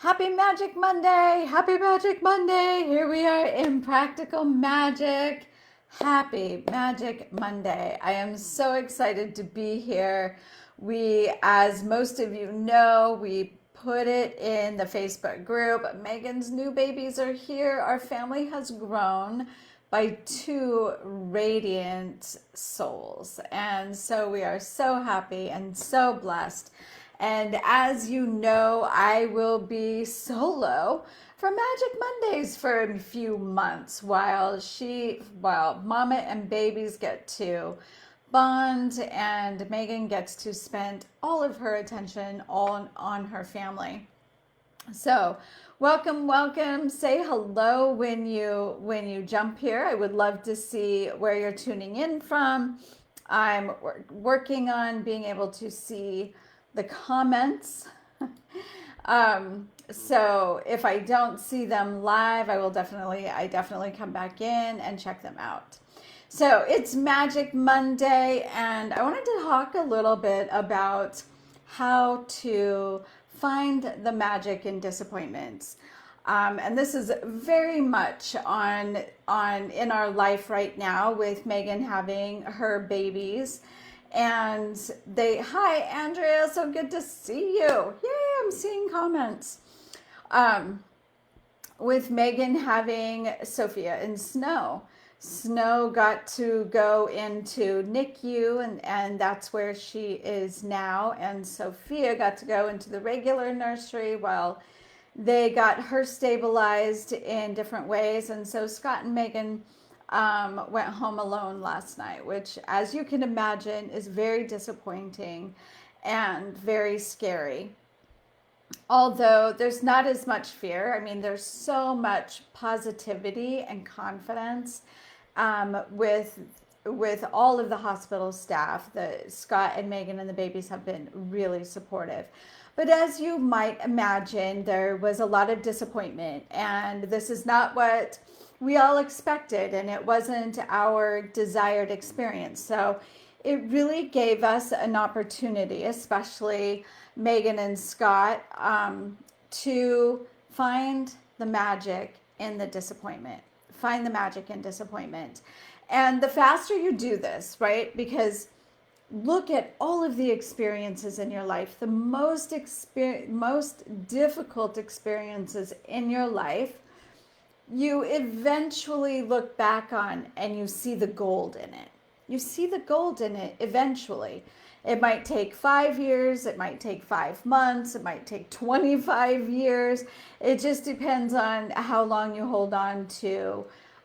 Happy Magic Monday! Happy Magic Monday! Here we are in Practical Magic. Happy Magic Monday. I am so excited to be here. As most of you know, we put it in the Facebook group. Megan's new babies are here. Our family has grown by two radiant souls. And so we are so happy and so blessed. And as you know, I will be solo for Magic Mondays for a few months while Mama and babies get to bond and Megan gets to spend all of her attention on her family. So, welcome, welcome. Say hello when you jump here. I would love to see where you're tuning in from. I'm working on being able to see the comments. So if I don't see them live, I definitely come back in and check them out. So it's Magic Monday, and I wanted to talk a little bit about how to find the magic in disappointments. And this is very much on in our life right now with Megan having her babies. And hi Andrea, so good to see you. Yay, I'm seeing comments. With Megan having Sophia and Snow. Snow got to go into NICU, and that's where she is now. And Sophia got to go into the regular nursery while they got her stabilized in different ways. And so Scott and Megan went home alone last night, which, as you can imagine, is very disappointing and very scary. Although there's not as much fear. I mean, there's so much positivity and confidence with all of the hospital staff. Scott and Megan and the babies have been really supportive. But as you might imagine, there was a lot of disappointment, and this is not what we all expected, and it wasn't our desired experience. So it really gave us an opportunity, especially Megan and Scott, to find the magic in the disappointment. Find the magic in disappointment. And the faster you do this, right? Because look at all of the experiences in your life, the most difficult experiences in your life, you eventually look back on and you see the gold in it. You see the gold in it eventually. It might take 5 years, it might take 5 months, it might take 25 years. It just depends on how long you hold on to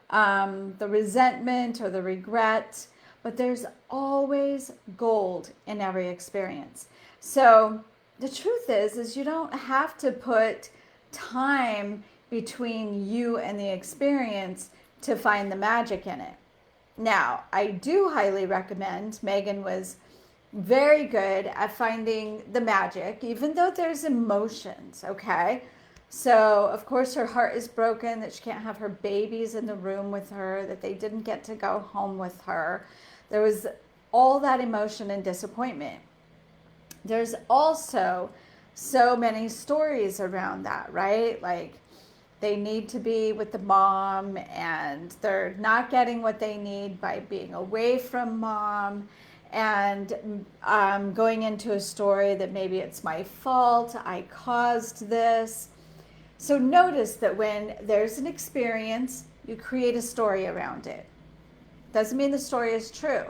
the resentment or the regret. But there's always gold in every experience. So the truth is you don't have to put time between you and the experience to find the magic in it. Now, I do highly recommend, Megan was very good at finding the magic, even though there's emotions, okay? So, of course, her heart is broken that she can't have her babies in the room with her, that they didn't get to go home with her. There was all that emotion and disappointment. There's also so many stories around that, right? Like, they need to be with the mom and they're not getting what they need by being away from mom, and going into a story that maybe it's my fault, I caused this. So notice that when there's an experience, you create a story around it. Doesn't mean the story is true.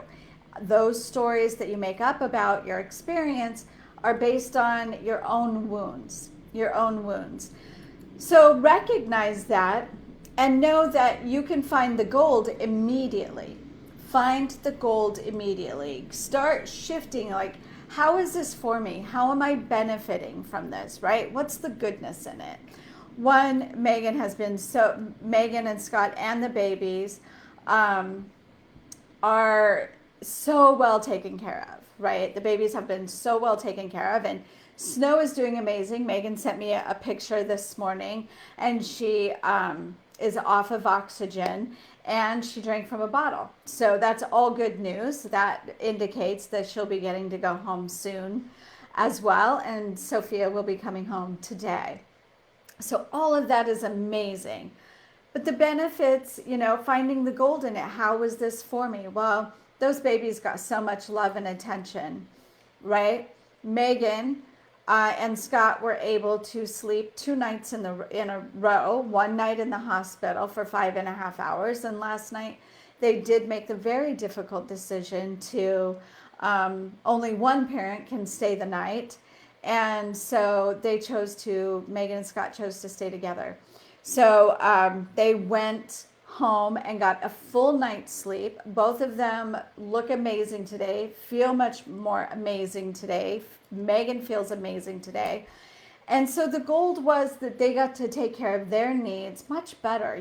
Those stories that you make up about your experience are based on your own wounds, So recognize that and know that you can find the gold immediately. Find the gold immediately. Start shifting, like, how is this for me? How am I benefiting from this, right? What's the goodness in it? One, Megan and Scott and the babies are so well taken care of, right? The babies have been so well taken care of, and Snow is doing amazing. Megan sent me a picture this morning, and she is off of oxygen, and she drank from a bottle. So that's all good news. That indicates that she'll be getting to go home soon as well, and Sophia will be coming home today. So all of that is amazing. But the benefits, finding the gold in it, how was this for me? Well, those babies got so much love and attention, right? Megan and Scott were able to sleep 2 nights in a row, one night in the hospital for 5.5 hours. And last night they did make the very difficult decision to only one parent can stay the night. And so Megan and Scott chose to stay together. So they went home and got a full night's sleep. Both of them look amazing today, feel much more amazing today. Megan feels amazing today. And so the gold was that they got to take care of their needs much better.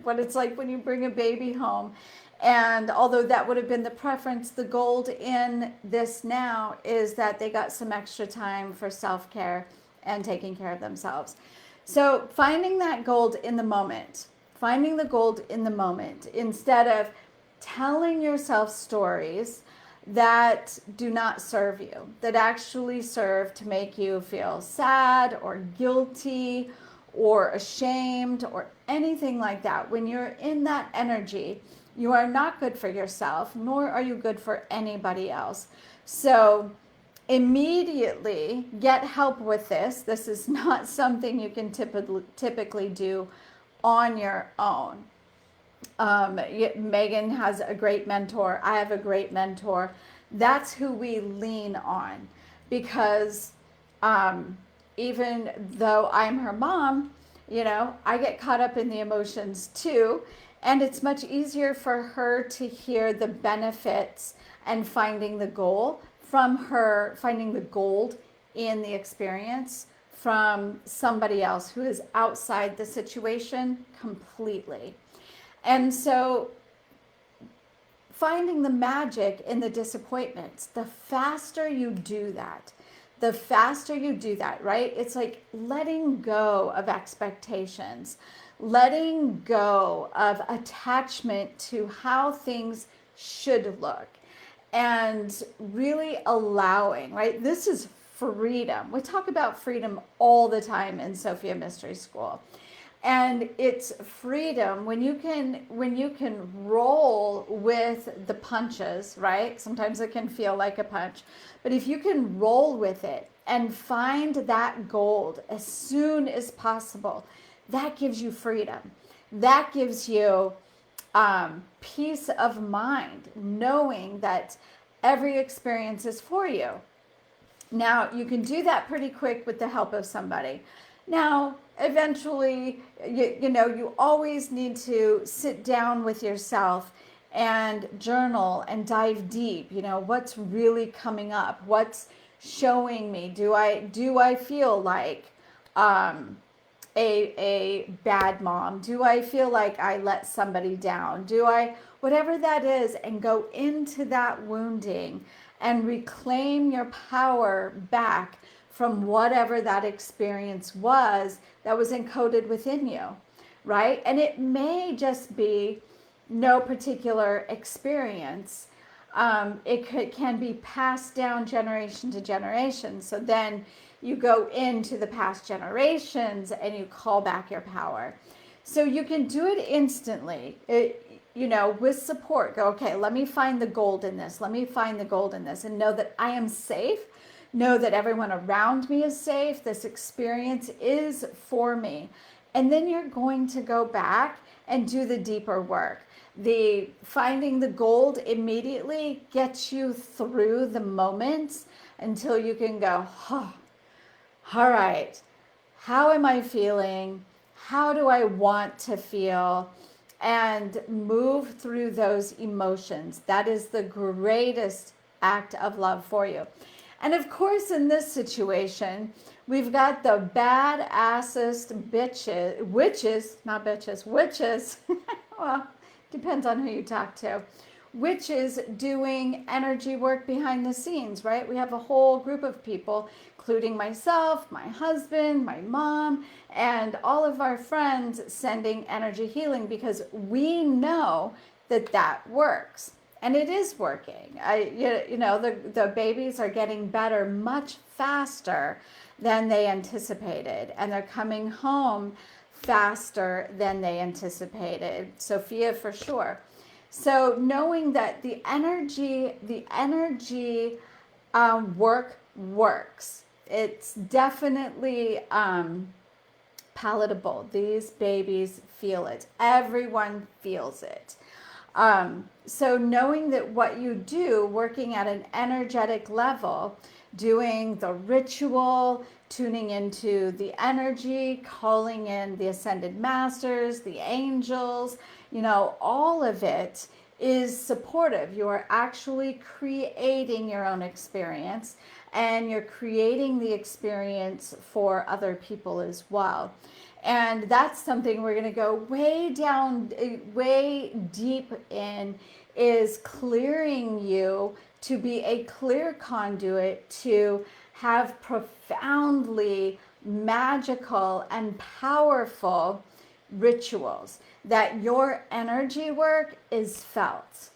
What it's like when you bring a baby home. And although that would have been the preference, the gold in this now is that they got some extra time for self-care and taking care of themselves. So finding that gold in the moment, instead of telling yourself stories that do not serve you, that actually serve to make you feel sad or guilty or ashamed or anything like that. When you're in that energy, you are not good for yourself, nor are you good for anybody else. So immediately get help with this. This is not something you can typically do on your own. Megan has a great mentor. I have a great mentor. That's who we lean on, because even though I'm her mom, I get caught up in the emotions too. And it's much easier for her to hear the benefits and finding the gold in the experience from somebody else who is outside the situation completely. And so finding the magic in the disappointments, the faster you do that, right? It's like letting go of expectations, letting go of attachment to how things should look, and really allowing, right? This is freedom. We talk about freedom all the time in Sophia Mystery School. And it's freedom when you can roll with the punches, right? Sometimes it can feel like a punch, but if you can roll with it and find that gold as soon as possible, that gives you freedom. That gives you peace of mind, knowing that every experience is for you. Now, you can do that pretty quick with the help of somebody. Now, eventually, you always need to sit down with yourself and journal and dive deep. What's really coming up? What's showing me? Do I feel like a bad mom? Do I feel like I let somebody down? Whatever that is, and go into that wounding and reclaim your power back from whatever that experience was that was encoded within you, right? And it may just be no particular experience. It can be passed down generation to generation. So then you go into the past generations and you call back your power. So you can do it instantly, with support. Go, okay, let me find the gold in this. And know that I am safe. Know that everyone around me is safe. This experience is for me. And then you're going to go back and do the deeper work. The finding the gold immediately gets you through the moments until you can go, oh, all right, how am I feeling? How do I want to feel? And move through those emotions. That is the greatest act of love for you. And of course, in this situation, we've got the badassest witches, well, depends on who you talk to, witches doing energy work behind the scenes, right? We have a whole group of people, including myself, my husband, my mom, and all of our friends sending energy healing, because we know that works. And it is working. The babies are getting better much faster than they anticipated, and they're coming home faster than they anticipated. Sophia for sure. So knowing that the energy work works. It's definitely palatable. These babies feel it. Everyone feels it. So knowing that what you do, working at an energetic level, doing the ritual, tuning into the energy, calling in the ascended masters, the angels, all of it is supportive. You are actually creating your own experience, and you're creating the experience for other people as well. And that's something we're going to go way down, way deep in, is clearing you to be a clear conduit to have profoundly magical and powerful rituals, that your energy work is felt,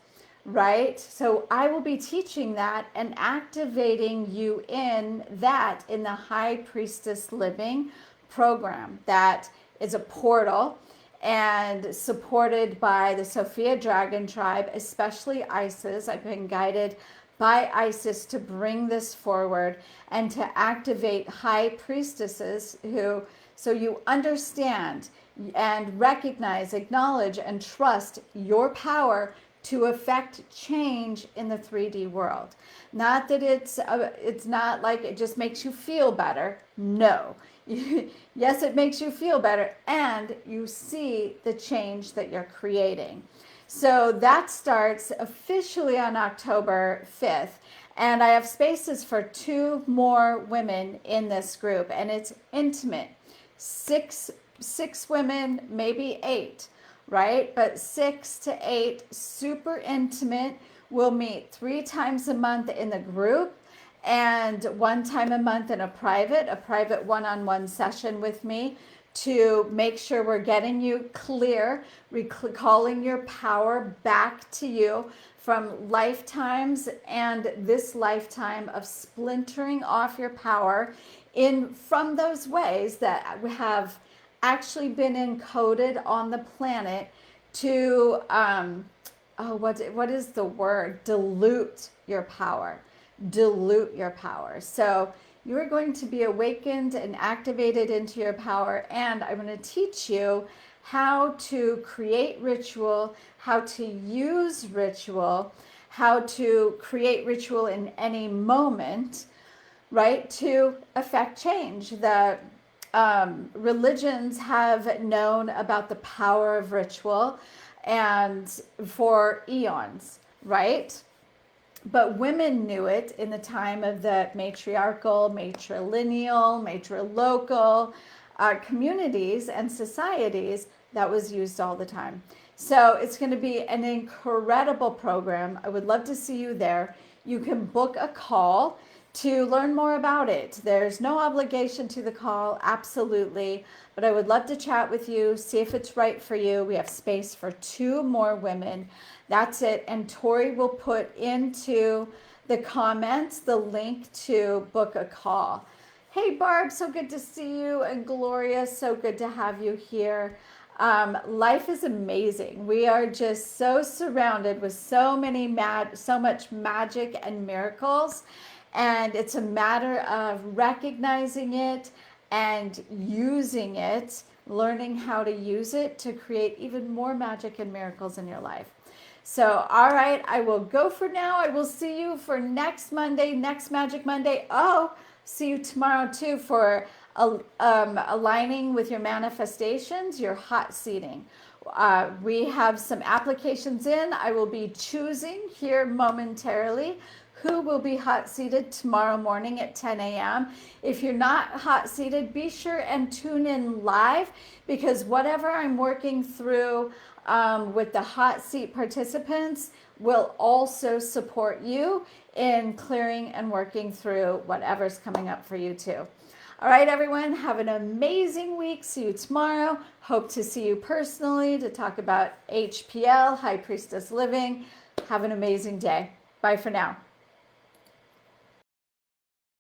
right? So I will be teaching that and activating you in that in the High Priestess Living program. That is a portal and supported by the Sophia Dragon Tribe, especially Isis. I've been guided by Isis to bring this forward and to activate high priestesses who, so you understand and recognize, acknowledge, and trust your power to affect change in the 3D world. Not that it's not like it just makes you feel better. No. Yes, it makes you feel better, and you see the change that you're creating. So that starts officially on October 5th. And I have spaces for 2 more women in this group, and it's intimate. Six women, maybe 8, right? But 6 to 8, super intimate. We'll meet 3 times a month in the group, and 1 time a month in a private one-on-one session with me to make sure we're getting you clear, recalling your power back to you from lifetimes and this lifetime of splintering off your power from those ways that have actually been encoded on the planet to what is the word? Dilute your power. So you're going to be awakened and activated into your power, and I'm going to teach you how to create ritual, how to use ritual, how to create ritual in any moment, right, to affect change. The religions have known about the power of ritual and for eons, right? But women knew it in the time of the matriarchal, matrilineal, matrilocal communities and societies. That was used all the time. So it's going to be an incredible program. I would love to see you there. You can book a call to learn more about it. There's no obligation to the call, absolutely. But I would love to chat with you, see if it's right for you. We have space for 2 more women. That's it. And Tori will put into the comments the link to book a call. Hey, Barb, so good to see you. And Gloria, so good to have you here. Life is amazing. We are just so surrounded with so much magic and miracles. And it's a matter of recognizing it and using it, learning how to use it to create even more magic and miracles in your life. So, all right, I will go for now. I will see you for next Monday, next Magic Monday. Oh, see you tomorrow too for aligning with your manifestations, your hot seating. We have some applications in. I will be choosing here momentarily who will be hot seated tomorrow morning at 10 a.m. If you're not hot seated, be sure and tune in live, because whatever I'm working through with the hot seat participants will also support you in clearing and working through whatever's coming up for you too. All right, everyone, have an amazing week. See you tomorrow. Hope to see you personally to talk about HPL, High Priestess Living. Have an amazing day. Bye for now.